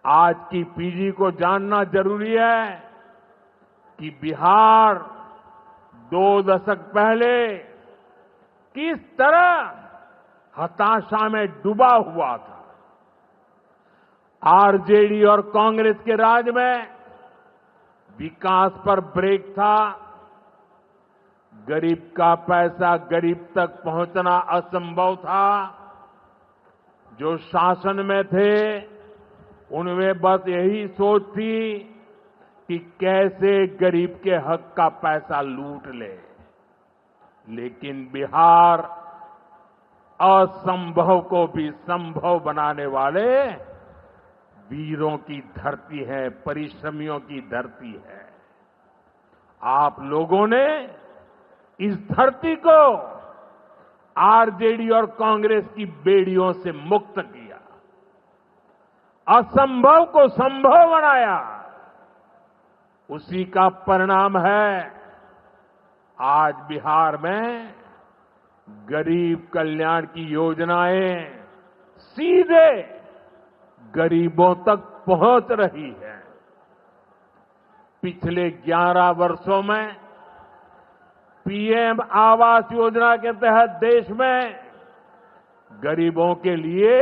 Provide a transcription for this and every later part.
आज की पीढ़ी को जानना जरूरी है कि बिहार 2 दशक पहले किस तरह हताशा में डूबा हुआ था। आरजेडी और कांग्रेस के राज में विकास पर ब्रेक था। गरीब का पैसा गरीब तक पहुंचना असंभव था। जो शासन में थे उनमें बस यही सोच थी कि कैसे गरीब के हक का पैसा लूट ले। लेकिन बिहार असंभव को भी संभव बनाने वाले वीरों की धरती है, परिश्रमियों की धरती है। आप लोगों ने इस धरती को आरजेडी और कांग्रेस की बेड़ियों से मुक्त किया, असंभव को संभव बनाया। उसी का परिणाम है आज बिहार में गरीब कल्याण की योजनाएं सीधे गरीबों तक पहुंच रही है। पिछले 11 वर्षों में पीएम आवास योजना के तहत देश में गरीबों के लिए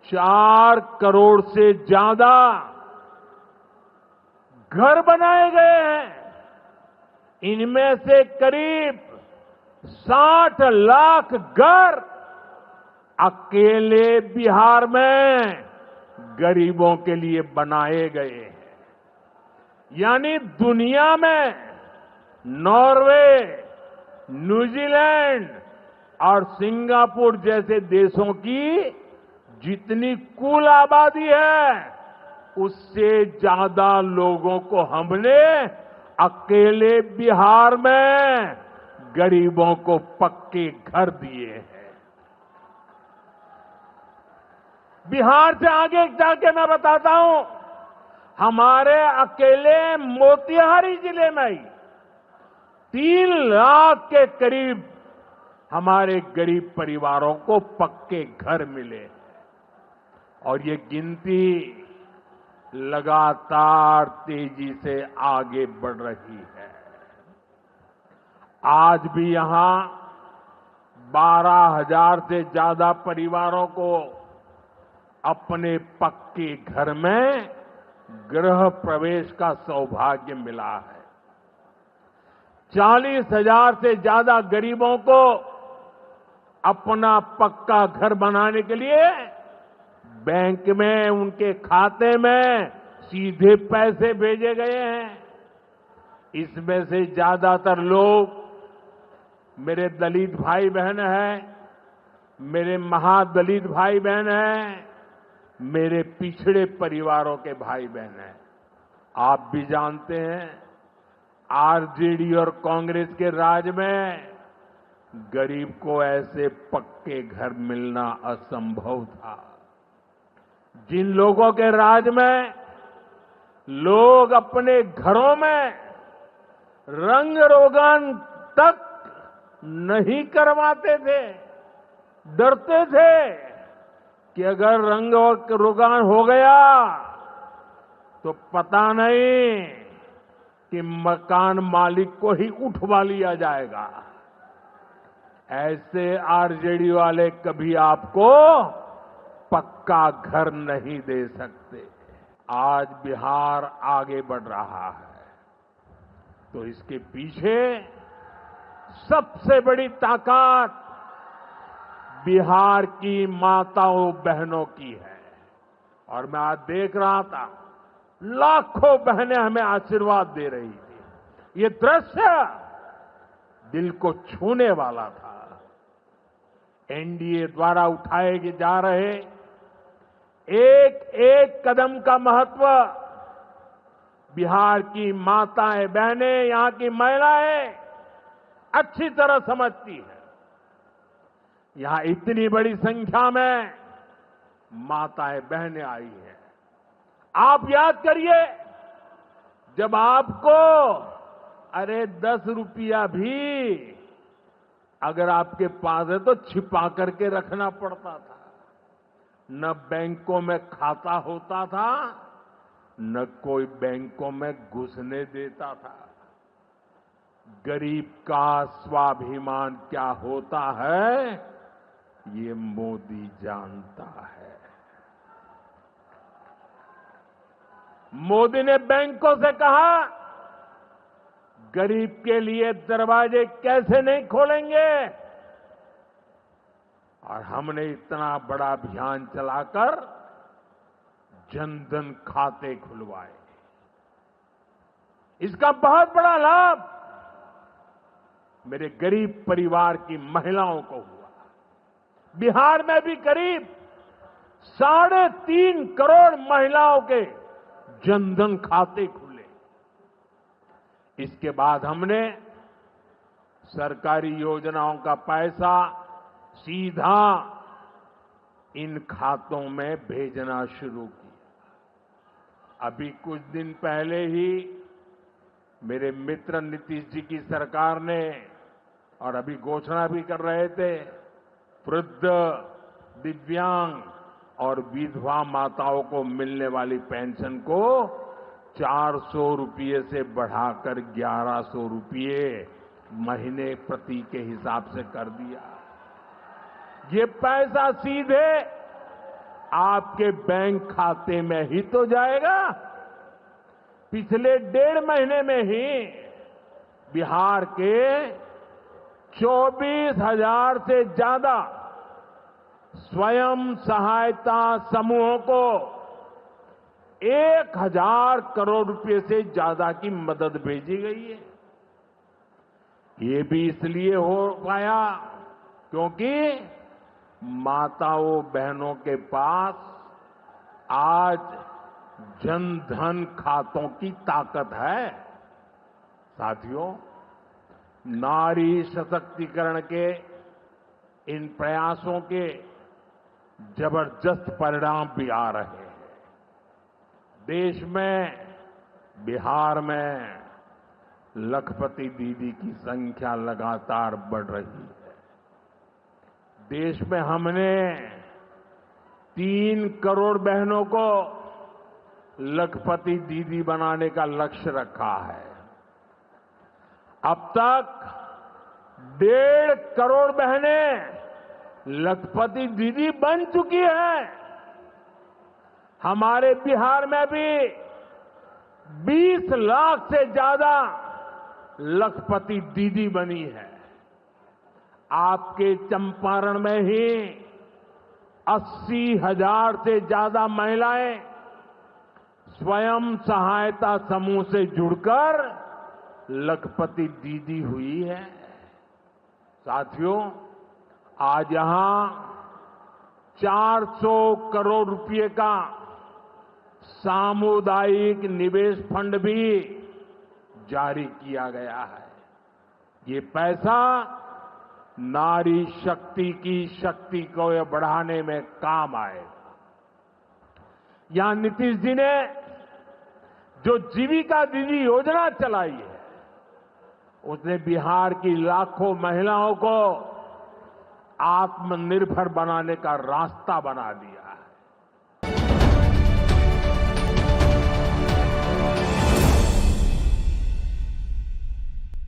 4 करोड़ से ज्यादा घर बनाए गए हैं। इनमें से करीब 60 लाख घर अकेले बिहार में गरीबों के लिए बनाए गए हैं। यानी दुनिया में नॉर्वे, न्यूजीलैंड और सिंगापुर जैसे देशों की जितनी कुल आबादी है उससे ज्यादा लोगों को हमने अकेले बिहार में गरीबों को पक्के घर दिए हैं। बिहार से आगे जाके मैं बताता हूं, हमारे अकेले मोतिहारी जिले में ही 3 लाख के करीब हमारे गरीब परिवारों को पक्के घर मिले और ये गिनती लगातार तेजी से आगे बढ़ रही है। आज भी यहां 12,000 से ज्यादा परिवारों को अपने पक्के घर में गृह प्रवेश का सौभाग्य मिला है। 40,000 से ज्यादा गरीबों को अपना पक्का घर बनाने के लिए बैंक में उनके खाते में सीधे पैसे भेजे गए हैं। इसमें से ज्यादातर लोग मेरे दलित भाई बहन हैं, मेरे महादलित भाई बहन हैं, मेरे पिछड़े परिवारों के भाई बहन हैं। आप भी जानते हैं आरजेडी और कांग्रेस के राज में गरीब को ऐसे पक्के घर मिलना असंभव था। जिन लोगों के राज में लोग अपने घरों में रंग रोगन तक नहीं करवाते थे, डरते थे कि अगर रंग रोगन हो गया तो पता नहीं कि मकान मालिक को ही उठवा लिया जाएगा। ऐसे आरजेडी वाले कभी आपको पक्का घर नहीं दे सकते। आज बिहार आगे बढ़ रहा है तो इसके पीछे सबसे बड़ी ताकत बिहार की माताओं बहनों की है। और मैं आज देख रहा था लाखों बहनें हमें आशीर्वाद दे रही थी। ये दृश्य दिल को छूने वाला था। एनडीए द्वारा उठाए जा रहे एक एक कदम का महत्व बिहार की माताएं बहनें, यहां की महिलाएं अच्छी तरह समझती है। यहां इतनी बड़ी संख्या में माताएं बहनें आई हैं। आप याद करिए जब आपको 10 रुपया भी अगर आपके पास है तो छिपा करके रखना पड़ता था। न बैंकों में खाता होता था, न कोई बैंकों में घुसने देता था। गरीब का स्वाभिमान क्या होता है, ये मोदी जानता है। मोदी ने बैंकों से कहा, गरीब के लिए दरवाजे कैसे नहीं खोलेंगे, और हमने इतना बड़ा अभियान चलाकर जनधन खाते खुलवाए। इसका बहुत बड़ा लाभ मेरे गरीब परिवार की महिलाओं को हुआ। बिहार में भी करीब 3.5 करोड़ महिलाओं के जनधन खाते खुले। इसके बाद हमने सरकारी योजनाओं का पैसा सीधा इन खातों में भेजना शुरू किया। अभी कुछ दिन पहले ही मेरे मित्र नीतीश जी की सरकार ने, और अभी घोषणा भी कर रहे थे, वृद्ध, दिव्यांग और विधवा माताओं को मिलने वाली पेंशन को 400 रुपये से बढ़ाकर 1100 रुपये महीने प्रति के हिसाब से कर दिया। ये पैसा सीधे आपके बैंक खाते में ही तो जाएगा। पिछले 1.5 महीने में ही बिहार के 24,000 से ज्यादा स्वयं सहायता समूहों को 1,000 करोड़ रुपए से ज्यादा की मदद भेजी गई है। ये भी इसलिए हो पाया क्योंकि माताओं बहनों के पास आज जनधन खातों की ताकत है। साथियों, नारी सशक्तिकरण के इन प्रयासों के जबरदस्त परिणाम भी आ रहे हैं। देश में, बिहार में लखपति दीदी की संख्या लगातार बढ़ रही है। देश में हमने 3 करोड़ बहनों को लखपति दीदी बनाने का लक्ष्य रखा है। अब तक 1.5 करोड़ बहनें लखपति दीदी बन चुकी हैं। हमारे बिहार में भी 20 लाख से ज्यादा लखपति दीदी बनी है। आपके चंपारण में ही 80,000 से ज्यादा महिलाएं स्वयं सहायता समूह से जुड़कर लखपति दीदी हुई है। साथियों, आज यहां 400 करोड़ रुपए का सामुदायिक निवेश फंड भी जारी किया गया है। ये पैसा नारी शक्ति की शक्ति को बढ़ाने में काम आएगा। यहां नीतीश जी ने जो जीविका दीदी योजना चलाई है, उसने बिहार की लाखों महिलाओं को आत्मनिर्भर बनाने का रास्ता बना दिया।